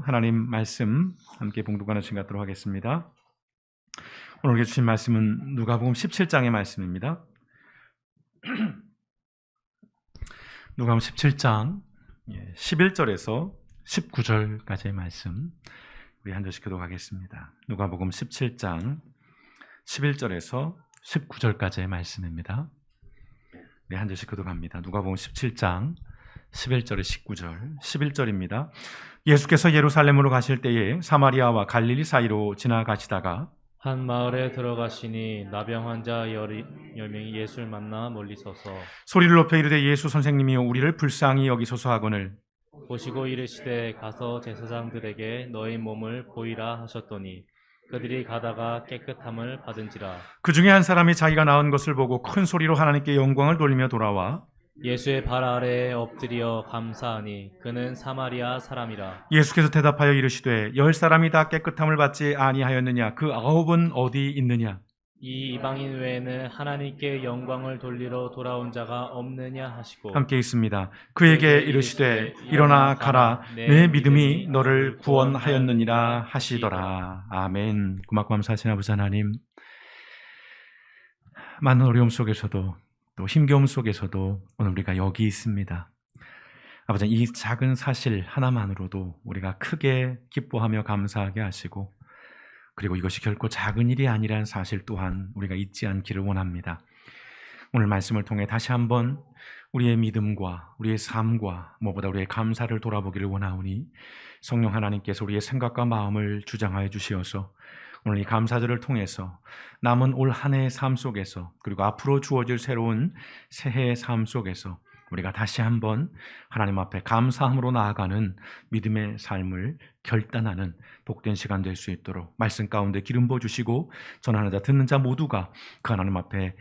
하나님 말씀 함께 봉독하는 시간 갖도록 하겠습니다. 오늘 주신 말씀은 누가복음 17장의 말씀입니다. 누가복음 17장 11절에서 19절까지의 말씀 우리 한 절씩 교독하겠습니다. 누가복음 17장 11절에서 19절까지의 말씀입니다. 네, 한 절씩 교독합니다. 누가복음 17장 11절에 19절, 11절입니다. 예수께서 예루살렘으로 가실 때에 사마리아와 갈릴리 사이로 지나가시다가 한 마을에 들어가시니 나병 환자 열 명이 예수를 만나 멀리 서서 소리를 높여 이르되 예수 선생님이여 우리를 불쌍히 여기소서 하거늘 보시고 이르시되 가서 제사장들에게 너희 몸을 보이라 하셨더니 그들이 가다가 깨끗함을 받은지라. 그 중에 한 사람이 자기가 나은 것을 보고 큰 소리로 하나님께 영광을 돌리며 돌아와 예수의 발 아래에 엎드려 감사하니 그는 사마리아 사람이라. 예수께서 대답하여 이르시되 10사람이 다 깨끗함을 받지 아니하였느냐 그 9은 어디 있느냐. 이 이방인 외에는 하나님께 영광을 돌리러 돌아온 자가 없느냐 하시고 함께 있습니다. 그에게 이르시되 일어나 가라 내 믿음이 너를 구원하였느니라 하시더라. 아멘. 고맙고 감사하신 아버지 하나님, 많은 어려움 속에서도 또 힘겨움 속에서도 오늘 우리가 여기 있습니다. 아버지, 이 작은 사실 하나만으로도 우리가 크게 기뻐하며 감사하게 하시고, 그리고 이것이 결코 작은 일이 아니라는 사실 또한 우리가 잊지 않기를 원합니다. 오늘 말씀을 통해 다시 한번 우리의 믿음과 우리의 삶과 무엇보다 우리의 감사를 돌아보기를 원하오니 성령 하나님께서 우리의 생각과 마음을 주장하여 주시어서 오늘 이 감사절을 통해서 남은 올 한 해의 삶 속에서 그리고 앞으로 주어질 새로운 새해의 삶 속에서 우리가 다시 한번 하나님 앞에 감사함으로 나아가는 믿음의 삶을 결단하는 복된 시간 될 수 있도록 말씀 가운데 기름 부어주시고 전하는 자 듣는 자 모두가 그 하나님 앞에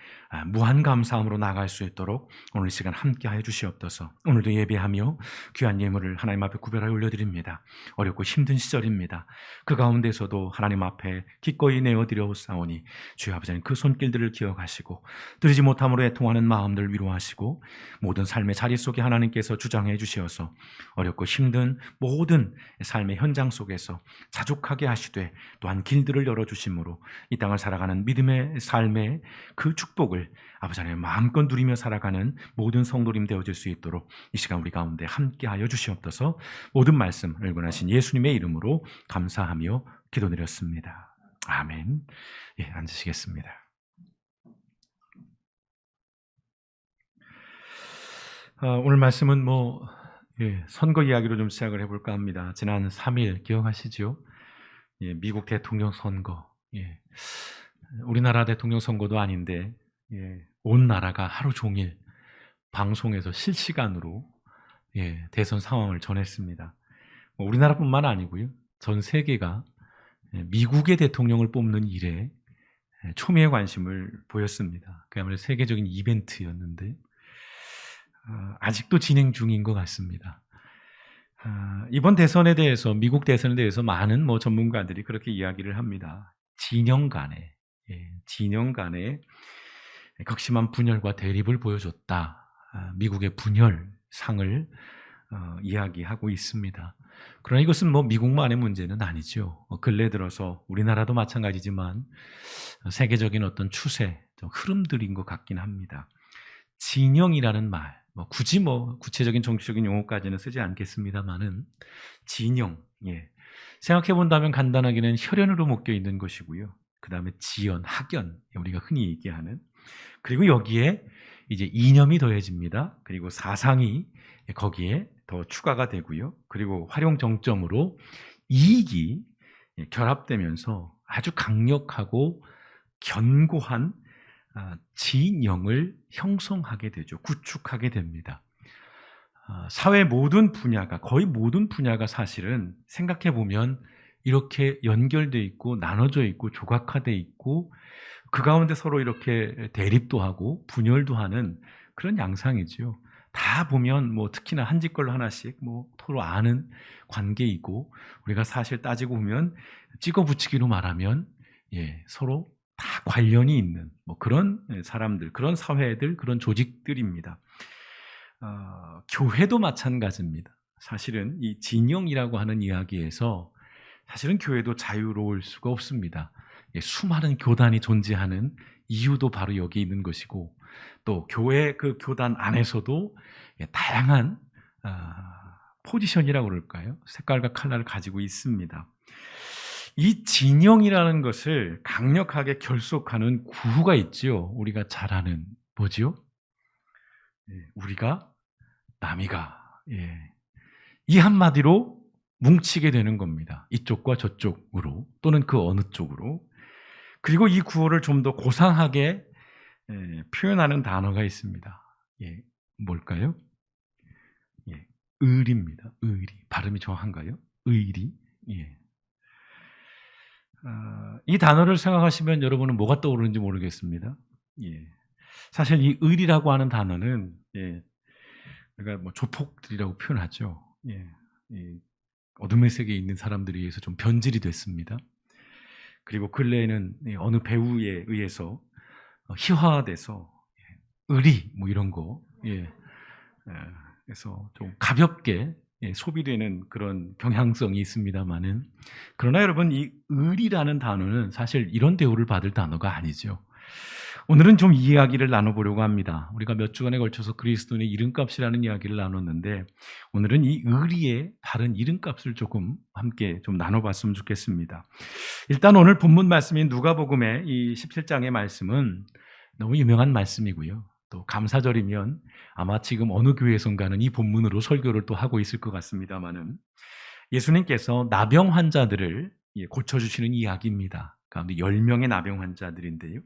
무한 감사함으로 나아갈 수 있도록 오늘 이 시간 함께 하여 주시옵소서. 오늘도 예배하며 귀한 예물을 하나님 앞에 구별하여 올려드립니다. 어렵고 힘든 시절입니다. 그 가운데서도 하나님 앞에 기꺼이 내어드려오사오니 주여 아버지는 그 손길들을 기억하시고 드리지 못함으로 애통하는 마음들 위로하시고 모든 삶의 자리 속에 하나님께서 주장해 주시어서 어렵고 힘든 모든 삶의 현장 속에서 자족하게 하시되 또한 길들을 열어주심으로 이 땅을 살아가는 믿음의 삶의 그 축복을 아버지 하나님 마음껏 누리며 살아가는 모든 성도님 되어질 수 있도록 이 시간 우리 가운데 함께하여 주시옵소서. 모든 말씀을 권하신 예수님의 이름으로 감사하며 기도드렸습니다. 아멘. 예, 앉으시겠습니다. 오늘 말씀은 선거 이야기로 좀 시작을 해볼까 합니다. 지난 3일 기억하시죠? 미국 대통령 선거. 우리나라 대통령 선거도 아닌데 온 나라가 하루 종일 방송에서 실시간으로 대선 상황을 전했습니다. 우리나라뿐만 아니고요, 전 세계가 미국의 대통령을 뽑는 일에 초미의 관심을 보였습니다. 그야말로 세계적인 이벤트였는데 아직도 진행 중인 것 같습니다. 이번 대선에 대해서, 미국 대선에 대해서 많은 전문가들이 그렇게 이야기를 합니다. 진영 간에 극심한 분열과 대립을 보여줬다. 미국의 분열상을 이야기하고 있습니다. 그러나 이것은 미국만의 문제는 아니죠. 근래 들어서 우리나라도 마찬가지지만 세계적인 어떤 추세, 흐름들인 것 같긴 합니다. 진영이라는 말, 굳이 구체적인 정치적인 용어까지는 쓰지 않겠습니다만은 진영, 생각해 본다면 간단하게는 혈연으로 묶여 있는 것이고요. 그 다음에 지연, 학연, 우리가 흔히 얘기하는, 그리고 여기에 이제 이념이 더해집니다. 그리고 사상이 거기에 더 추가가 되고요. 그리고 활용 정점으로 이익이 결합되면서 아주 강력하고 견고한 진영을 형성하게 되죠. 구축하게 됩니다. 사회 모든 분야가, 거의 모든 분야가 사실은 생각해 보면 이렇게 연결되어 있고 나눠져 있고 조각화되어 있고 그 가운데 서로 이렇게 대립도 하고 분열도 하는 그런 양상이죠. 다 보면 특히나 한 집 걸로 하나씩 서로 아는 관계이고, 우리가 사실 따지고 보면 찍어 붙이기로 말하면 서로 다 관련이 있는 그런 사람들, 그런 사회들, 그런 조직들입니다. 교회도 마찬가지입니다. 사실은 이 진영이라고 하는 이야기에서 사실은 교회도 자유로울 수가 없습니다. 수많은 교단이 존재하는 이유도 바로 여기 있는 것이고, 또 교회 그 교단 안에서도 다양한 포지션이라고 그럴까요? 색깔과 컬러를 가지고 있습니다. 이 진영이라는 것을 강력하게 결속하는 구호가 있죠. 우리가 잘 아는 뭐지요? 우리가 남이가. 이 한마디로 뭉치게 되는 겁니다. 이쪽과 저쪽으로, 또는 그 어느 쪽으로. 그리고 이 구호를 좀 더 고상하게 표현하는 단어가 있습니다. 뭘까요? 의리입니다. 의리. 발음이 정확한가요? 의리. 이 단어를 생각하시면 여러분은 뭐가 떠오르는지 모르겠습니다. 사실 이 의리라고 하는 단어는 우리가 뭐 조폭들이라고 표현하죠. 어둠의 세계에 있는 사람들에 의해서 좀 변질이 됐습니다. 그리고 근래에는 어느 배우에 의해서 희화화돼서 의리 뭐 이런 거 그래서 좀 가볍게 소비되는 그런 경향성이 있습니다만은, 그러나 여러분, 이 의리라는 단어는 사실 이런 대우를 받을 단어가 아니죠. 오늘은 좀 이야기를 나눠보려고 합니다. 우리가 몇 주간에 걸쳐서 그리스도인의 이름값이라는 이야기를 나눴는데, 오늘은 이 의리의 다른 이름값을 조금 함께 좀 나눠봤으면 좋겠습니다. 일단 오늘 본문 말씀인 누가복음의 이 17장의 말씀은 너무 유명한 말씀이고요. 또 감사절이면 아마 지금 어느 교회에선가는 이 본문으로 설교를 또 하고 있을 것 같습니다만은, 예수님께서 나병 환자들을 고쳐주시는 이야기입니다. 가운데 10명의 나병 환자들인데요.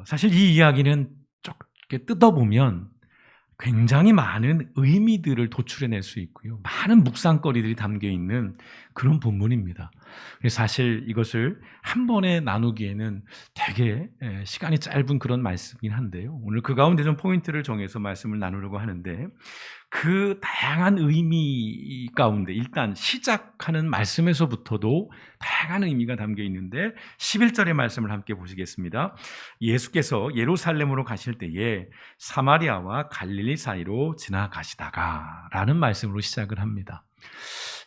사실 이 이야기는 쭉 뜯어보면 굉장히 많은 의미들을 도출해낼 수 있고요. 많은 묵상거리들이 담겨있는 그런 본문입니다. 그래서 사실 이것을 한 번에 나누기에는 되게 시간이 짧은 그런 말씀이긴 한데요. 오늘 그 가운데 좀 포인트를 정해서 말씀을 나누려고 하는데, 그 다양한 의미 가운데 일단 시작하는 말씀에서부터도 다양한 의미가 담겨 있는데, 11절의 말씀을 함께 보시겠습니다. 예수께서 예루살렘으로 가실 때에 사마리아와 갈릴리 사이로 지나가시다가 라는 말씀으로 시작을 합니다.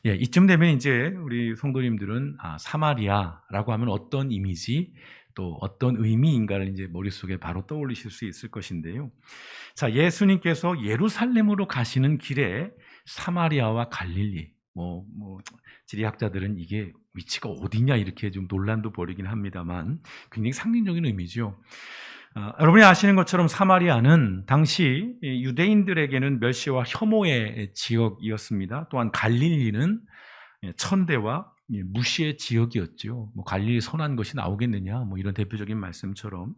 이쯤 되면 이제 우리 성도님들은 사마리아라고 하면 어떤 이미지, 또 어떤 의미인가를 이제 머릿속에 바로 떠올리실 수 있을 것인데요. 자, 예수님께서 예루살렘으로 가시는 길에 사마리아와 갈릴리, 지리학자들은 이게 위치가 어디냐 이렇게 좀 논란도 벌이긴 합니다만 굉장히 상징적인 의미죠. 여러분이 아시는 것처럼 사마리아는 당시 유대인들에게는 멸시와 혐오의 지역이었습니다. 또한 갈릴리는 천대와 무시의 지역이었죠. 갈릴리 선한 것이 나오겠느냐, 이런 대표적인 말씀처럼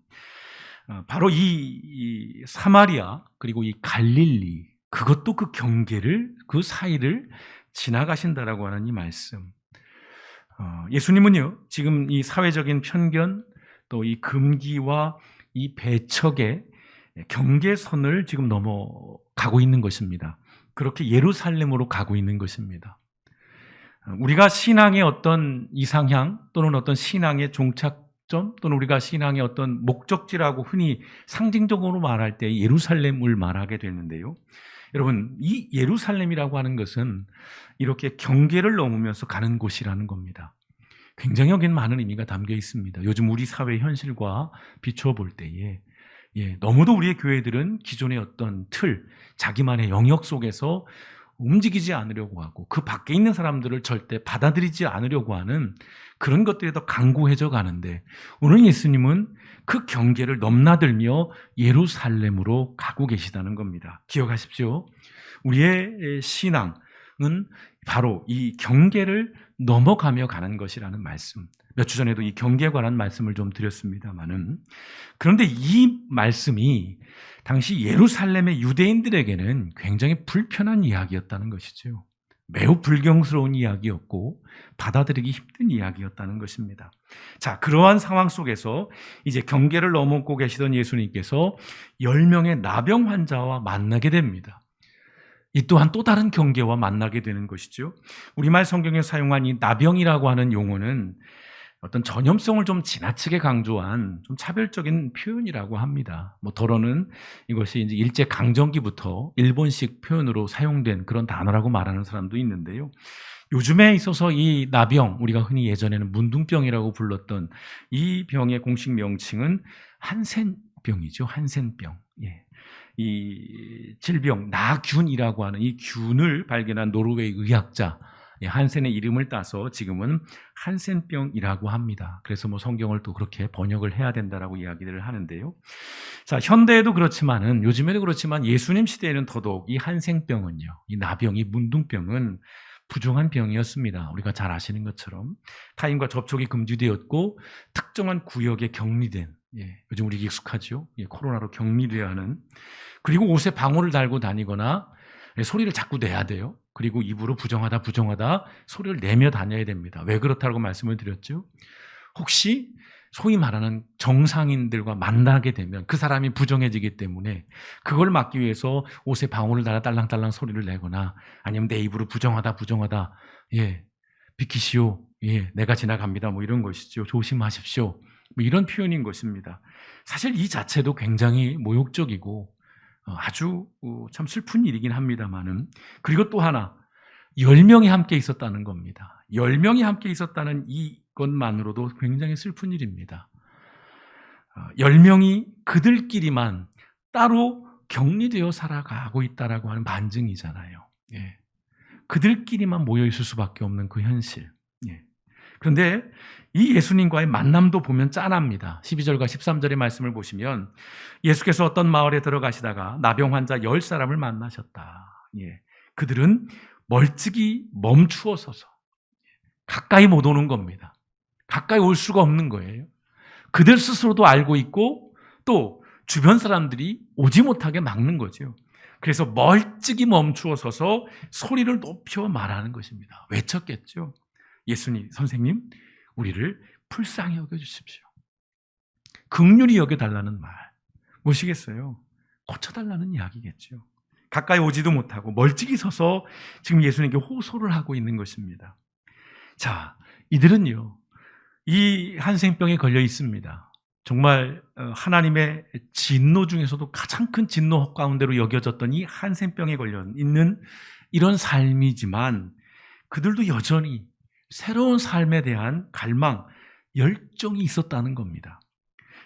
바로 이 사마리아 그리고 이 갈릴리, 그것도 그 경계를, 그 사이를 지나가신다라고 하는 이 말씀. 예수님은요, 지금 이 사회적인 편견, 또 이 금기와 이 배척의 경계선을 지금 넘어가고 있는 것입니다. 그렇게 예루살렘으로 가고 있는 것입니다. 우리가 신앙의 어떤 이상향, 또는 어떤 신앙의 종착점, 또는 우리가 신앙의 어떤 목적지라고 흔히 상징적으로 말할 때 예루살렘을 말하게 되는데요. 여러분, 이 예루살렘이라고 하는 것은 이렇게 경계를 넘으면서 가는 곳이라는 겁니다. 굉장히 여기는 많은 의미가 담겨 있습니다. 요즘 우리 사회의 현실과 비춰볼 때에 너무도 우리의 교회들은 기존의 어떤 틀, 자기만의 영역 속에서 움직이지 않으려고 하고 그 밖에 있는 사람들을 절대 받아들이지 않으려고 하는 그런 것들이 더 강고해져 가는데, 오늘 예수님은 그 경계를 넘나들며 예루살렘으로 가고 계시다는 겁니다. 기억하십시오. 우리의 신앙은 바로 이 경계를 넘어가며 가는 것이라는 말씀. 몇 주 전에도 이 경계에 관한 말씀을 좀 드렸습니다만은, 그런데 이 말씀이 당시 예루살렘의 유대인들에게는 굉장히 불편한 이야기였다는 것이죠. 매우 불경스러운 이야기였고 받아들이기 힘든 이야기였다는 것입니다. 자, 그러한 상황 속에서 이제 경계를 넘고 계시던 예수님께서 10명의 나병 환자와 만나게 됩니다. 이 또한 또 다른 경계와 만나게 되는 것이죠. 우리말 성경에 사용한 이 나병이라고 하는 용어는 어떤 전염성을 좀 지나치게 강조한 좀 차별적인 표현이라고 합니다. 뭐 더러는 이것이 이제 일제 강점기부터 일본식 표현으로 사용된 그런 단어라고 말하는 사람도 있는데요. 요즘에 있어서 이 나병, 우리가 흔히 예전에는 문둥병이라고 불렀던 이 병의 공식 명칭은 한센병이죠. 한센병. 예. 이 질병 나균이라고 하는 이 균을 발견한 노르웨이 의학자 한센의 이름을 따서 지금은 한센병이라고 합니다. 그래서 뭐 성경을 또 그렇게 번역을 해야 된다라고 이야기를 하는데요. 자, 현대에도 그렇지만은 요즘에도 그렇지만 예수님 시대에는 더더욱 이 한센병은요, 이 나병, 이 문둥병은 부중한 병이었습니다. 우리가 잘 아시는 것처럼 타인과 접촉이 금지되었고 특정한 구역에 격리된, 요즘 우리 익숙하죠. 코로나로 격리되어야 하는, 그리고 옷에 방울을 달고 다니거나 소리를 자꾸 내야 돼요. 그리고 입으로 부정하다 소리를 내며 다녀야 됩니다. 왜 그렇다고 말씀을 드렸죠? 혹시 소위 말하는 정상인들과 만나게 되면 그 사람이 부정해지기 때문에 그걸 막기 위해서 옷에 방울을 달아 딸랑딸랑 소리를 내거나 아니면 내 입으로 부정하다 비키시오, 내가 지나갑니다, 뭐 이런 것이죠. 조심하십시오, 뭐 이런 표현인 것입니다. 사실 이 자체도 굉장히 모욕적이고 아주 참 슬픈 일이긴 합니다만은, 그리고 또 하나 10명이 함께 있었다는 겁니다. 10명이 함께 있었다는 이것만으로도 굉장히 슬픈 일입니다. 10명이 그들끼리만 따로 격리되어 살아가고 있다라고 하는 반증이잖아요. 그들끼리만 모여 있을 수밖에 없는 그 현실. 그런데 이 예수님과의 만남도 보면 짠합니다. 12절과 13절의 말씀을 보시면 예수께서 어떤 마을에 들어가시다가 나병 환자 10사람을 만나셨다. 그들은 멀찍이 멈추어 서서 가까이 못 오는 겁니다. 가까이 올 수가 없는 거예요. 그들 스스로도 알고 있고 또 주변 사람들이 오지 못하게 막는 거죠. 그래서 멀찍이 멈추어 서서 소리를 높여 말하는 것입니다. 외쳤겠죠. 예수님, 선생님, 우리를 불쌍히 여겨주십시오. 긍휼히 여겨달라는 말 무엇이겠어요? 고쳐달라는 이야기겠죠. 가까이 오지도 못하고 멀찍이 서서 지금 예수님께 호소를 하고 있는 것입니다. 자, 이들은요, 이 한센병에 걸려 있습니다. 정말 하나님의 진노 중에서도 가장 큰 진노 가운데로 여겨졌던 이 한센병에 걸려 있는 이런 삶이지만 그들도 여전히 새로운 삶에 대한 갈망, 열정이 있었다는 겁니다.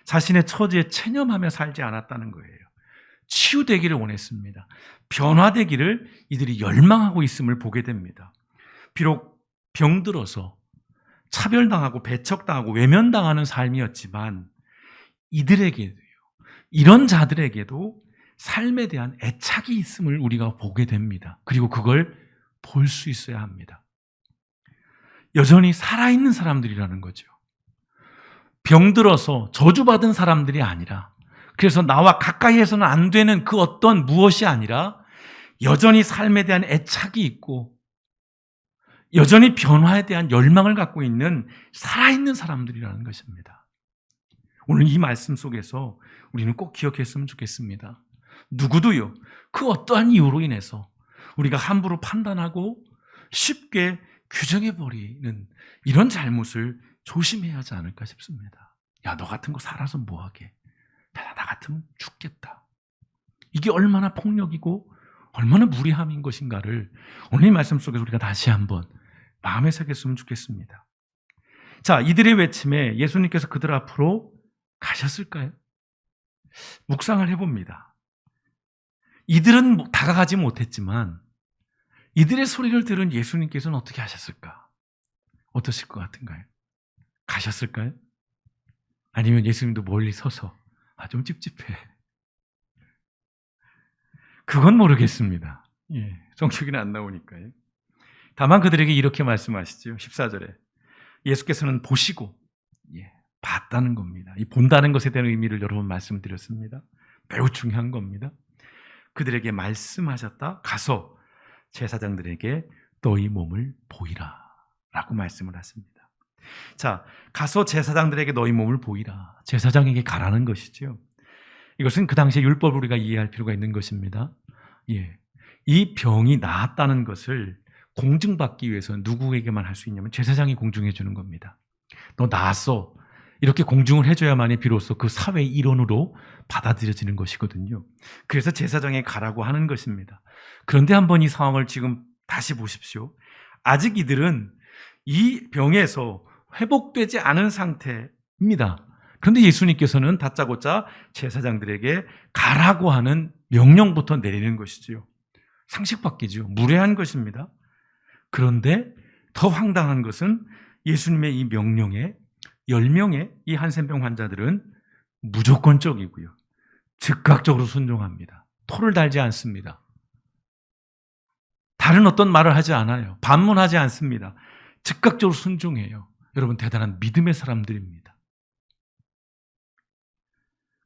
자신의 처지에 체념하며 살지 않았다는 거예요. 치유되기를 원했습니다. 변화되기를 이들이 열망하고 있음을 보게 됩니다. 비록 병들어서 차별당하고 배척당하고 외면당하는 삶이었지만 이들에게도요, 이런 자들에게도 삶에 대한 애착이 있음을 우리가 보게 됩니다. 그리고 그걸 볼 수 있어야 합니다. 여전히 살아있는 사람들이라는 거죠. 병들어서 저주받은 사람들이 아니라, 그래서 나와 가까이 해서는 안 되는 그 어떤 무엇이 아니라 여전히 삶에 대한 애착이 있고 여전히 변화에 대한 열망을 갖고 있는 살아있는 사람들이라는 것입니다. 오늘 이 말씀 속에서 우리는 꼭 기억했으면 좋겠습니다. 누구도요, 그 어떠한 이유로 인해서 우리가 함부로 판단하고 쉽게 규정해버리는 이런 잘못을 조심해야 하지 않을까 싶습니다. 야, 너 같은 거 살아서 뭐하게? 나 같으면 죽겠다. 이게 얼마나 폭력이고 얼마나 무리함인 것인가를 오늘 이 말씀 속에서 우리가 다시 한번 마음에 새겼으면 좋겠습니다. 자, 이들의 외침에 예수님께서 그들 앞으로 가셨을까요? 묵상을 해봅니다. 이들은 다가가지 못했지만 이들의 소리를 들은 예수님께서는 어떻게 하셨을까? 어떠실 것 같은가요? 가셨을까요? 아니면 예수님도 멀리 서서 좀 찝찝해, 그건 모르겠습니다. 성격이는 안 나오니까요. 다만 그들에게 이렇게 말씀하시죠. 14절에 예수께서는 보시고 봤다는 겁니다. 이 본다는 것에 대한 의미를 여러 번 말씀드렸습니다. 매우 중요한 겁니다. 그들에게 말씀하셨다. 가서 제사장들에게 너희 몸을 보이라 라고 말씀을 하십니다. 자, 가서 제사장들에게 너희 몸을 보이라. 제사장에게 가라는 것이죠. 이것은 그 당시에 율법을 우리가 이해할 필요가 있는 것입니다. 이 병이 나았다는 것을 공증받기 위해서 누구에게만 할 수 있냐면 제사장이 공증해 주는 겁니다. 너 나았어. 이렇게 공증을 해줘야만이 비로소 그 사회의 일원으로 받아들여지는 것이거든요. 그래서 제사장에 가라고 하는 것입니다. 그런데 한번 이 상황을 지금 다시 보십시오. 아직 이들은 이 병에서 회복되지 않은 상태입니다. 그런데 예수님께서는 다짜고짜 제사장들에게 가라고 하는 명령부터 내리는 것이지요. 상식 밖이죠. 무례한 것입니다. 그런데 더 황당한 것은 예수님의 이 명령에 10명의 이 한센병 환자들은 무조건적이고요. 즉각적으로 순종합니다. 토를 달지 않습니다. 다른 어떤 말을 하지 않아요. 반문하지 않습니다. 즉각적으로 순종해요. 여러분, 대단한 믿음의 사람들입니다.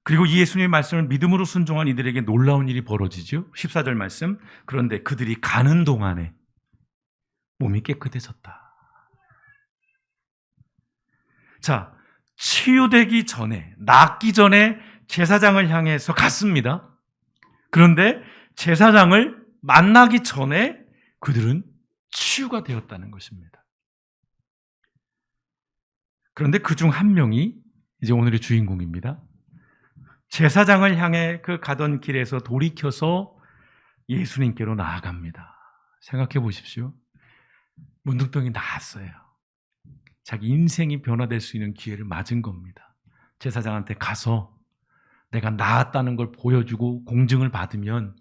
그리고 이 예수님의 말씀을 믿음으로 순종한 이들에게 놀라운 일이 벌어지죠. 14절 말씀. 그런데 그들이 가는 동안에 몸이 깨끗해졌다. 자, 치유되기 전에, 낫기 전에 제사장을 향해서 갔습니다. 그런데 제사장을 만나기 전에 그들은 치유가 되었다는 것입니다. 그런데 그중 한 명이 이제 오늘의 주인공입니다. 제사장을 향해 그 가던 길에서 돌이켜서 예수님께로 나아갑니다. 생각해 보십시오. 문둥병이 나았어요. 자기 인생이 변화될 수 있는 기회를 맞은 겁니다. 제사장한테 가서 내가 나았다는 걸 보여주고 공증을 받으면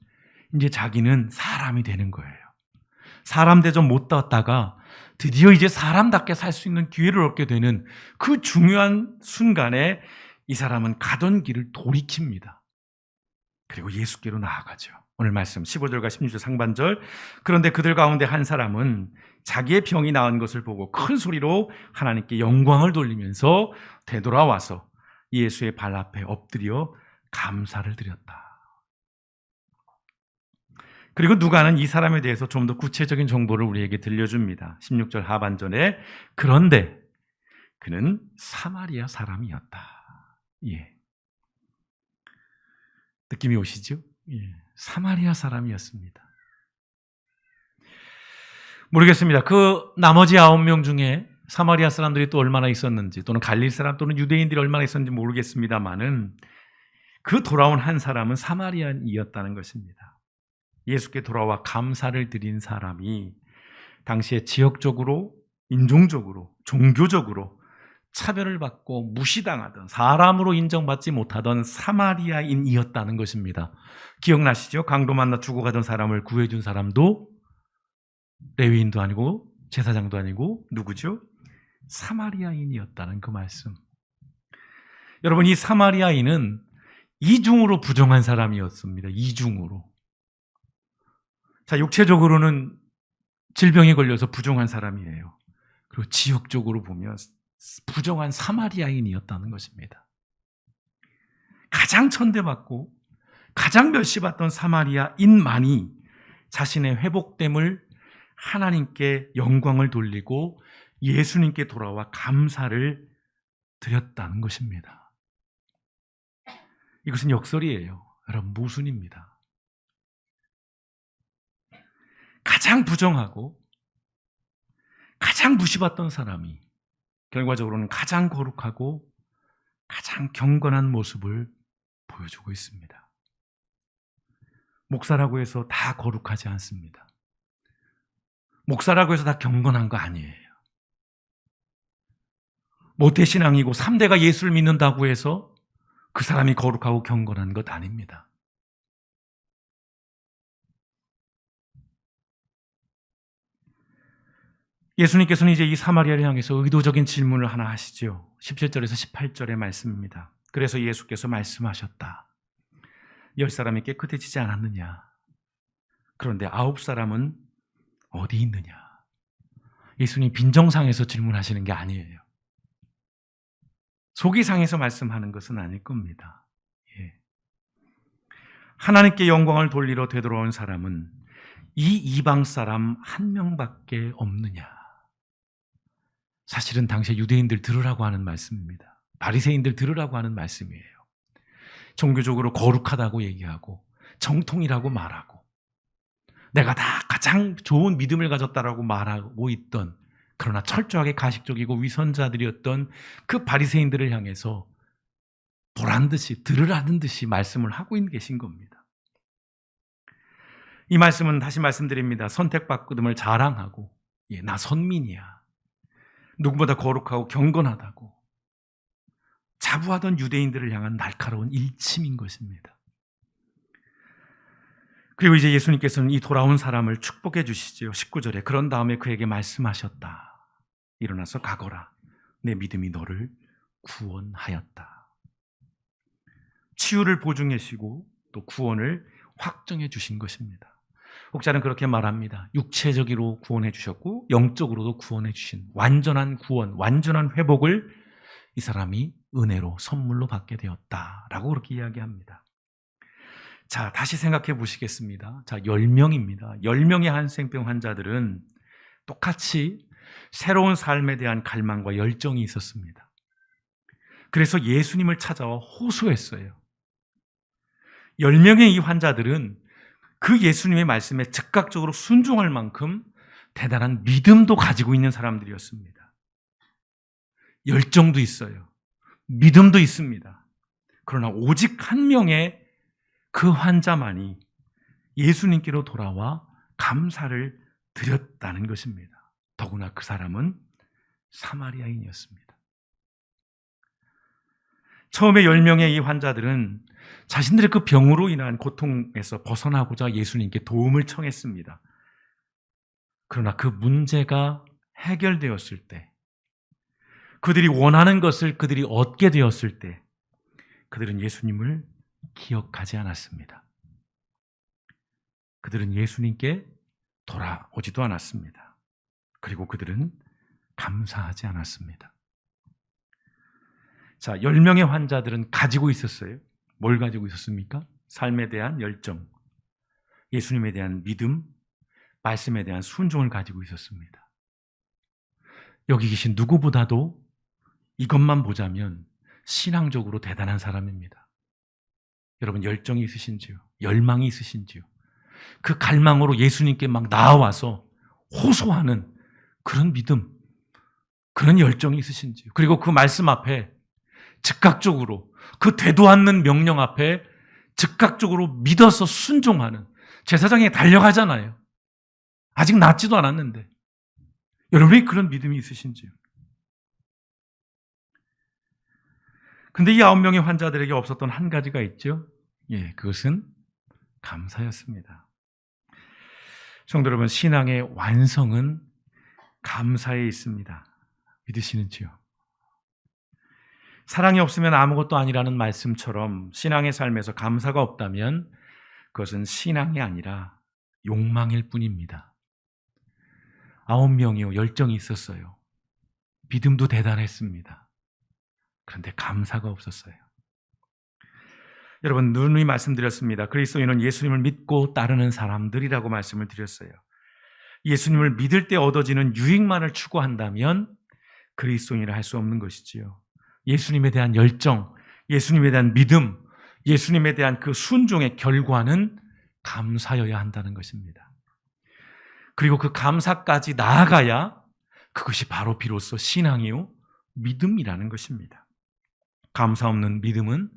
이제 자기는 사람이 되는 거예요. 사람 대접 못 땄다가 드디어 이제 사람답게 살 수 있는 기회를 얻게 되는 그 중요한 순간에 이 사람은 가던 길을 돌이킵니다. 그리고 예수께로 나아가죠. 오늘 말씀 15절과 16절 상반절. 그런데 그들 가운데 한 사람은 자기의 병이 나은 것을 보고 큰 소리로 하나님께 영광을 돌리면서 되돌아와서 예수의 발 앞에 엎드려 감사를 드렸다. 그리고 누가는 이 사람에 대해서 좀 더 구체적인 정보를 우리에게 들려줍니다. 16절 하반절에 그런데 그는 사마리아 사람이었다. 예. 느낌이 오시죠? 예. 사마리아 사람이었습니다. 모르겠습니다. 그 나머지 9명 중에 사마리아 사람들이 또 얼마나 있었는지, 또는 갈릴 사람 또는 유대인들이 얼마나 있었는지 모르겠습니다만은 그 돌아온 한 사람은 사마리아인이었다는 것입니다. 예수께 돌아와 감사를 드린 사람이 당시에 지역적으로, 인종적으로, 종교적으로 차별을 받고 무시당하던, 사람으로 인정받지 못하던 사마리아인이었다는 것입니다. 기억나시죠? 강도 만나 죽어가던 사람을 구해준 사람도 레위인도 아니고 제사장도 아니고 누구죠? 사마리아인이었다는 그 말씀. 여러분, 이 사마리아인은 이중으로 부정한 사람이었습니다. 이중으로. 자, 육체적으로는 질병에 걸려서 부정한 사람이에요. 그리고 지역적으로 보면 부정한 사마리아인이었다는 것입니다. 가장 천대받고 가장 멸시받던 사마리아인만이 자신의 회복됨을 하나님께 영광을 돌리고 예수님께 돌아와 감사를 드렸다는 것입니다. 이것은 역설이에요. 여러분, 모순입니다. 가장 부정하고 가장 무시받던 사람이 결과적으로는 가장 거룩하고 가장 경건한 모습을 보여주고 있습니다. 목사라고 해서 다 거룩하지 않습니다. 목사라고 해서 다 경건한 거 아니에요. 모태신앙이고 3대가 예수를 믿는다고 해서 그 사람이 거룩하고 경건한 것 아닙니다. 예수님께서는 이제 이 사마리아를 향해서 의도적인 질문을 하나 하시죠. 17절에서 18절의 말씀입니다. 그래서 예수께서 말씀하셨다. 10사람이 깨끗해지지 않았느냐? 그런데 9사람은 어디 있느냐? 예수님 빈정상에서 질문하시는 게 아니에요. 속이 상해서 말씀하는 것은 아닐 겁니다. 예. 하나님께 영광을 돌리러 되돌아온 사람은 이 이방 사람 한 명밖에 없느냐? 사실은 당시에 유대인들 들으라고 하는 말씀입니다. 바리새인들 들으라고 하는 말씀이에요. 종교적으로 거룩하다고 얘기하고 정통이라고 말하고 내가 다 가장 좋은 믿음을 가졌다라고 말하고 있던 그러나 철저하게 가식적이고 위선자들이었던 그 바리새인들을 향해서 보란 듯이 들으라는 듯이 말씀을 하고 계신 겁니다. 이 말씀은 다시 말씀드립니다. 선택받음을 자랑하고 나 선민이야. 누구보다 거룩하고 경건하다고 자부하던 유대인들을 향한 날카로운 일침인 것입니다. 그리고 이제 예수님께서는 이 돌아온 사람을 축복해 주시죠. 19절에 그런 다음에 그에게 말씀하셨다. 일어나서 가거라. 내 믿음이 너를 구원하였다. 치유를 보증해 주시고 또 구원을 확정해 주신 것입니다. 혹자는 그렇게 말합니다. 육체적으로 구원해 주셨고 영적으로도 구원해 주신 완전한 구원, 완전한 회복을 이 사람이 은혜로 선물로 받게 되었다라고 그렇게 이야기합니다. 자, 다시 생각해 보시겠습니다. 자, 10명입니다. 10명의 한센병 환자들은 똑같이 새로운 삶에 대한 갈망과 열정이 있었습니다. 그래서 예수님을 찾아와 호소했어요. 10명의 이 환자들은 그 예수님의 말씀에 즉각적으로 순종할 만큼 대단한 믿음도 가지고 있는 사람들이었습니다. 열정도 있어요. 믿음도 있습니다. 그러나 오직 한 명의 그 환자만이 예수님께로 돌아와 감사를 드렸다는 것입니다. 더구나 그 사람은 사마리아인이었습니다. 처음에 10명의 이 환자들은 자신들의 그 병으로 인한 고통에서 벗어나고자 예수님께 도움을 청했습니다. 그러나 그 문제가 해결되었을 때, 그들이 원하는 것을 그들이 얻게 되었을 때, 그들은 예수님을 기억하지 않았습니다. 그들은 예수님께 돌아오지도 않았습니다. 그리고 그들은 감사하지 않았습니다. 자, 10명의 환자들은 가지고 있었어요. 뭘 가지고 있었습니까? 삶에 대한 열정, 예수님에 대한 믿음, 말씀에 대한 순종을 가지고 있었습니다. 여기 계신 누구보다도 이것만 보자면 신앙적으로 대단한 사람입니다. 여러분, 열정이 있으신지요? 열망이 있으신지요? 그 갈망으로 예수님께 막 나와서 호소하는 그런 믿음, 그런 열정이 있으신지요? 그리고 그 말씀 앞에 즉각적으로 그 되도 않는 명령 앞에 즉각적으로 믿어서 순종하는, 제사장에 달려가잖아요. 아직 낫지도 않았는데. 여러분이 그런 믿음이 있으신지요? 근데 이 9명의 환자들에게 없었던 한 가지가 있죠. 그것은 감사였습니다. 성도 여러분, 신앙의 완성은 감사에 있습니다. 믿으시는지요? 사랑이 없으면 아무것도 아니라는 말씀처럼 신앙의 삶에서 감사가 없다면 그것은 신앙이 아니라 욕망일 뿐입니다. 9명이요, 열정이 있었어요. 믿음도 대단했습니다. 그런데 감사가 없었어요. 여러분, 누누이 말씀드렸습니다. 그리스도인은 예수님을 믿고 따르는 사람들이라고 말씀을 드렸어요. 예수님을 믿을 때 얻어지는 유익만을 추구한다면 그리스도인이라 할 수 없는 것이지요. 예수님에 대한 열정, 예수님에 대한 믿음, 예수님에 대한 그 순종의 결과는 감사여야 한다는 것입니다. 그리고 그 감사까지 나아가야 그것이 바로 비로소 신앙이요, 믿음이라는 것입니다. 감사 없는 믿음은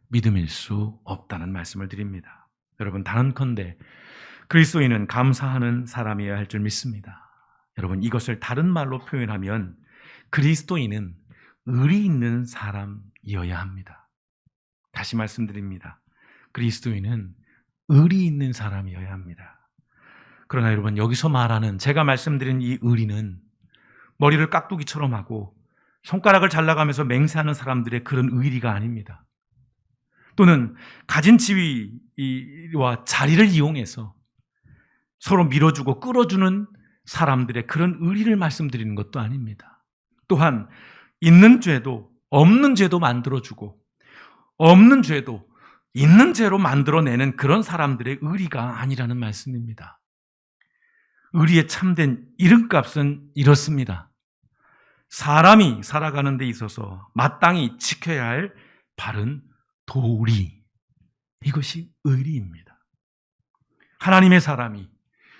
믿음일 수 없다는 말씀을 드립니다. 여러분, 단언컨대 그리스도인은 감사하는 사람이어야 할 줄 믿습니다. 여러분, 이것을 다른 말로 표현하면 그리스도인은 의리 있는 사람이어야 합니다. 다시 말씀드립니다. 그리스도인은 의리 있는 사람이어야 합니다. 그러나 여러분, 여기서 말하는, 제가 말씀드린 이 의리는 머리를 깍두기처럼 하고 손가락을 잘라가면서 맹세하는 사람들의 그런 의리가 아닙니다. 또는 가진 지위와 자리를 이용해서 서로 밀어주고 끌어주는 사람들의 그런 의리를 말씀드리는 것도 아닙니다. 또한 있는 죄도 없는 죄도 만들어주고 없는 죄도 있는 죄로 만들어내는 그런 사람들의 의리가 아니라는 말씀입니다. 의리의 참된 이름값은 이렇습니다. 사람이 살아가는 데 있어서 마땅히 지켜야 할 바른 도리, 이것이 의리입니다. 하나님의 사람이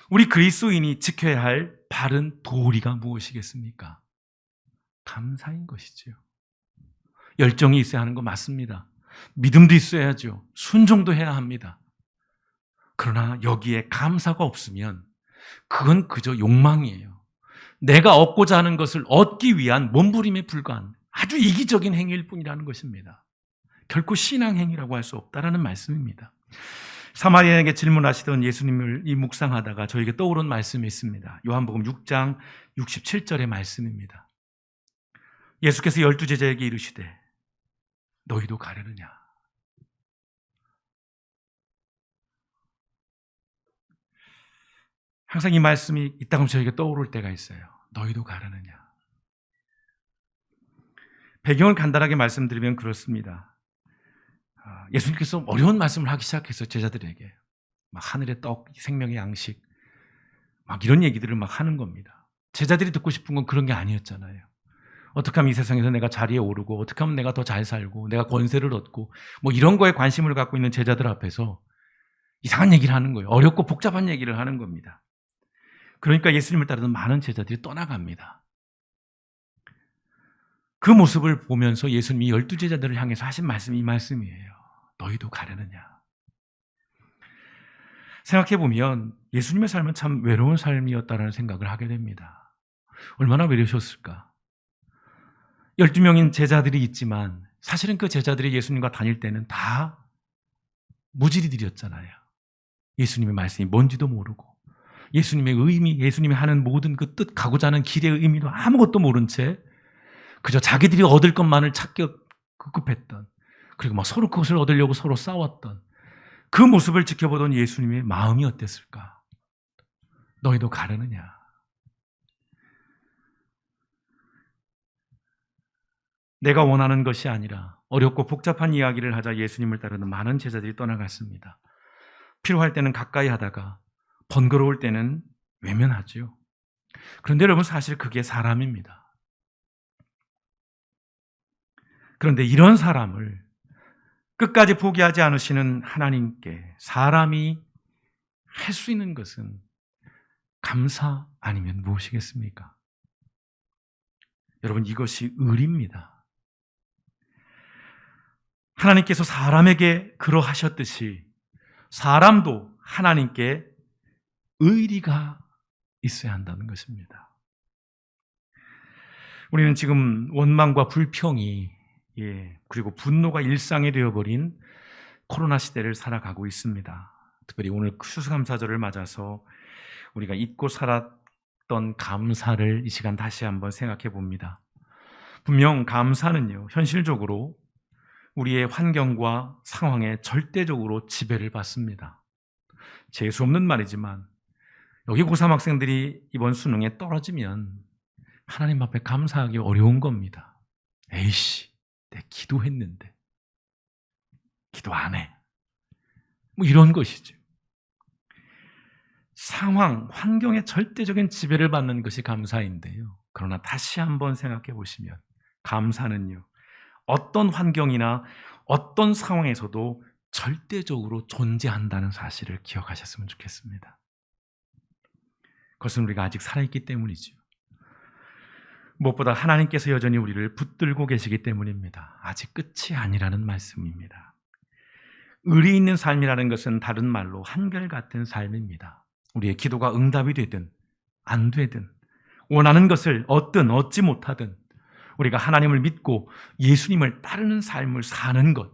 우리 그리스도인이 지켜야 할 바른 도리가 무엇이겠습니까? 감사인 것이지요. 열정이 있어야 하는 거 맞습니다. 믿음도 있어야죠. 순종도 해야 합니다. 그러나 여기에 감사가 없으면 그건 그저 욕망이에요. 내가 얻고자 하는 것을 얻기 위한 몸부림에 불과한 아주 이기적인 행위일 뿐이라는 것입니다. 결코 신앙행위라고 할 수 없다라는 말씀입니다. 사마리아에게 질문하시던 예수님을 이 묵상하다가 저에게 떠오른 말씀이 있습니다. 요한복음 6장 67절의 말씀입니다. 예수께서 12제자에게 이르시되 너희도 가려느냐? 항상 이 말씀이 있다 그러면 저에게 떠오를 때가 있어요. 너희도 가려느냐? 배경을 간단하게 말씀드리면 그렇습니다. 예수님께서 어려운 말씀을 하기 시작했어요. 제자들에게. 막 하늘의 떡, 생명의 양식, 막 이런 얘기들을 막 하는 겁니다. 제자들이 듣고 싶은 건 그런 게 아니었잖아요. 어떻게 하면 이 세상에서 내가 자리에 오르고, 어떻게 하면 내가 더 잘 살고, 내가 권세를 얻고, 뭐 이런 거에 관심을 갖고 있는 제자들 앞에서 이상한 얘기를 하는 거예요. 어렵고 복잡한 얘기를 하는 겁니다. 그러니까 예수님을 따르는 많은 제자들이 떠나갑니다. 그 모습을 보면서 예수님이 12제자들을 향해서 하신 말씀이 이 말씀이에요. 너희도 가려느냐? 생각해보면 예수님의 삶은 참 외로운 삶이었다는 생각을 하게 됩니다. 얼마나 외로우셨을까? 12명인 제자들이 있지만 사실은 그 제자들이 예수님과 다닐 때는 다 무지리들이었잖아요. 예수님의 말씀이 뭔지도 모르고 예수님의 의미, 예수님이 하는 모든 그 뜻, 가고자 하는 길의 의미도 아무것도 모른 채 그저 자기들이 얻을 것만을 찾기 급급했던, 그리고 막 서로 그것을 얻으려고 서로 싸웠던 그 모습을 지켜보던 예수님의 마음이 어땠을까? 너희도 가려느냐? 내가 원하는 것이 아니라 어렵고 복잡한 이야기를 하자 예수님을 따르는 많은 제자들이 떠나갔습니다. 필요할 때는 가까이 하다가 번거로울 때는 외면하죠. 그런데 여러분, 사실 그게 사람입니다. 그런데 이런 사람을 끝까지 포기하지 않으시는 하나님께 사람이 할 수 있는 것은 감사 아니면 무엇이겠습니까? 여러분, 이것이 의리입니다. 하나님께서 사람에게 그러하셨듯이 사람도 하나님께 의리가 있어야 한다는 것입니다. 우리는 지금 원망과 불평이 그리고 분노가 일상이 되어버린 코로나 시대를 살아가고 있습니다. 특별히 오늘 추수감사절을 맞아서 우리가 잊고 살았던 감사를 이 시간 다시 한번 생각해 봅니다. 분명 감사는요, 현실적으로 우리의 환경과 상황에 절대적으로 지배를 받습니다. 재수 없는 말이지만 여기 고3 학생들이 이번 수능에 떨어지면 하나님 앞에 감사하기 어려운 겁니다. 에이씨, 내 기도했는데 기도 안 해. 뭐 이런 것이죠. 상황, 환경의 절대적인 지배를 받는 것이 감사인데요. 그러나 다시 한번 생각해 보시면 감사는요, 어떤 환경이나 어떤 상황에서도 절대적으로 존재한다는 사실을 기억하셨으면 좋겠습니다. 그것은 우리가 아직 살아있기 때문이죠. 무엇보다 하나님께서 여전히 우리를 붙들고 계시기 때문입니다. 아직 끝이 아니라는 말씀입니다. 의리 있는 삶이라는 것은 다른 말로 한결같은 삶입니다. 우리의 기도가 응답이 되든 안 되든, 원하는 것을 얻든 얻지 못하든 우리가 하나님을 믿고 예수님을 따르는 삶을 사는 것,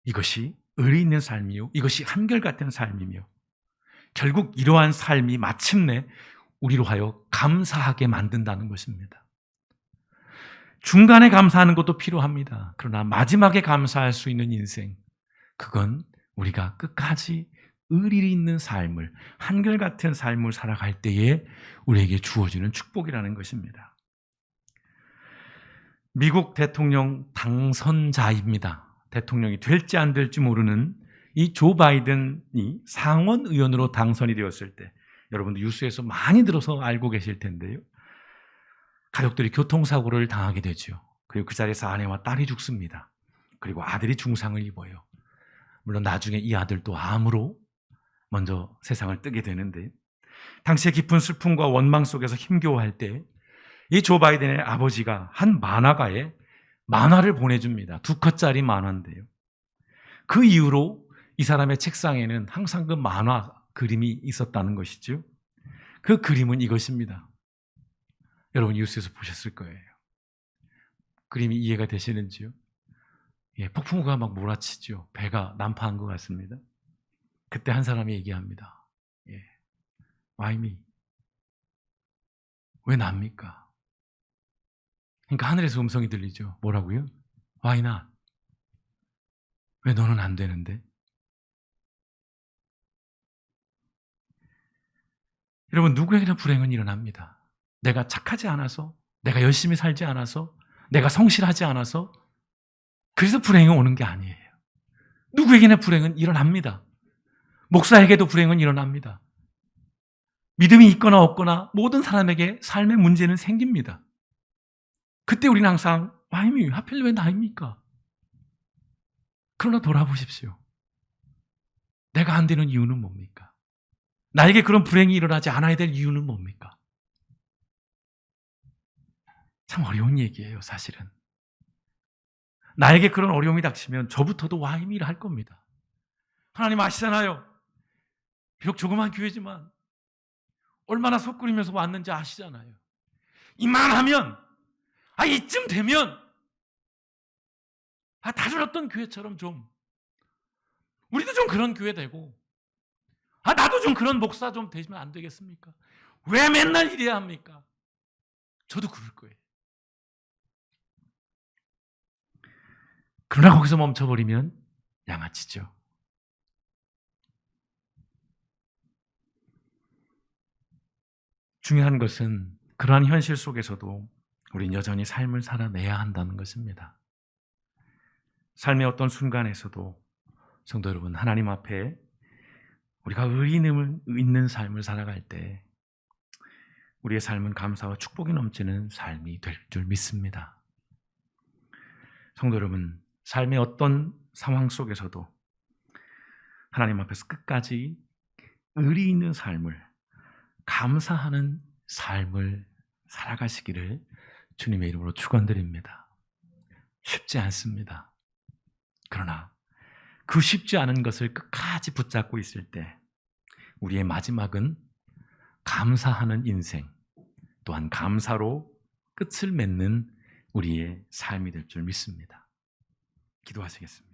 이것이 의리 있는 삶이요, 이것이 한결같은 삶이며, 결국 이러한 삶이 마침내 우리로 하여 감사하게 만든다는 것입니다. 중간에 감사하는 것도 필요합니다. 그러나 마지막에 감사할 수 있는 인생, 그건 우리가 끝까지 의리 있는 삶을, 한결같은 삶을 살아갈 때에 우리에게 주어지는 축복이라는 것입니다. 미국 대통령 당선자입니다. 대통령이 될지 안 될지 모르는 이 조 바이든이 상원 의원으로 당선이 되었을 때, 여러분도 뉴스에서 많이 들어서 알고 계실 텐데요, 가족들이 교통사고를 당하게 되죠. 그리고 그 자리에서 아내와 딸이 죽습니다. 그리고 아들이 중상을 입어요. 물론 나중에 이 아들도 암으로 먼저 세상을 뜨게 되는데, 당시의 깊은 슬픔과 원망 속에서 힘겨워할 때 이 조 바이든의 아버지가 한 만화가에 만화를 보내줍니다. 2컷짜리 만화인데요. 그 이후로 이 사람의 책상에는 항상 그 만화 그림이 있었다는 것이죠. 그 그림은 이것입니다. 여러분 뉴스에서 보셨을 거예요. 그림이 이해가 되시는지요? 예, 폭풍우가 막 몰아치죠. 배가 난파한 것 같습니다. 그때 한 사람이 얘기합니다. 예, Why me? 왜 납니까? 그러니까 하늘에서 음성이 들리죠. 뭐라고요? Why not? 왜 너는 안 되는데? 여러분 누구에게나 불행은 일어납니다. 내가 착하지 않아서, 내가 열심히 살지 않아서, 내가 성실하지 않아서 그래서 불행이 오는 게 아니에요. 누구에게나 불행은 일어납니다. 목사에게도 불행은 일어납니다. 믿음이 있거나 없거나 모든 사람에게 삶의 문제는 생깁니다. 그때 우리는 항상 Why me? 하필 왜 나입니까? 그러나 돌아보십시오. 내가 안 되는 이유는 뭡니까? 나에게 그런 불행이 일어나지 않아야 될 이유는 뭡니까? 참 어려운 얘기예요, 사실은. 나에게 그런 어려움이 닥치면 저부터도 Why me를 할 겁니다. 하나님 아시잖아요. 비록 조그만 교회지만 얼마나 속 끓이면서 왔는지 아시잖아요. 이만하면, 이쯤 되면, 다른 어떤 교회처럼 좀, 우리도 좀 그런 교회 되고, 나도 좀 그런 목사 좀 되시면 안 되겠습니까? 왜 맨날 이래야 합니까? 저도 그럴 거예요. 그러나 거기서 멈춰버리면 양아치죠. 중요한 것은 그러한 현실 속에서도 우린 여전히 삶을 살아내야 한다는 것입니다. 삶의 어떤 순간에서도 성도 여러분, 하나님 앞에 우리가 의인을 있는 삶을 살아갈 때 우리의 삶은 감사와 축복이 넘치는 삶이 될 줄 믿습니다. 성도 여러분, 삶의 어떤 상황 속에서도 하나님 앞에서 끝까지 의리 있는 삶을, 감사하는 삶을 살아가시기를 주님의 이름으로 축원드립니다. 쉽지 않습니다. 그러나 그 쉽지 않은 것을 끝까지 붙잡고 있을 때 우리의 마지막은 감사하는 인생, 또한 감사로 끝을 맺는 우리의 삶이 될 줄 믿습니다. 기도하시겠습니다.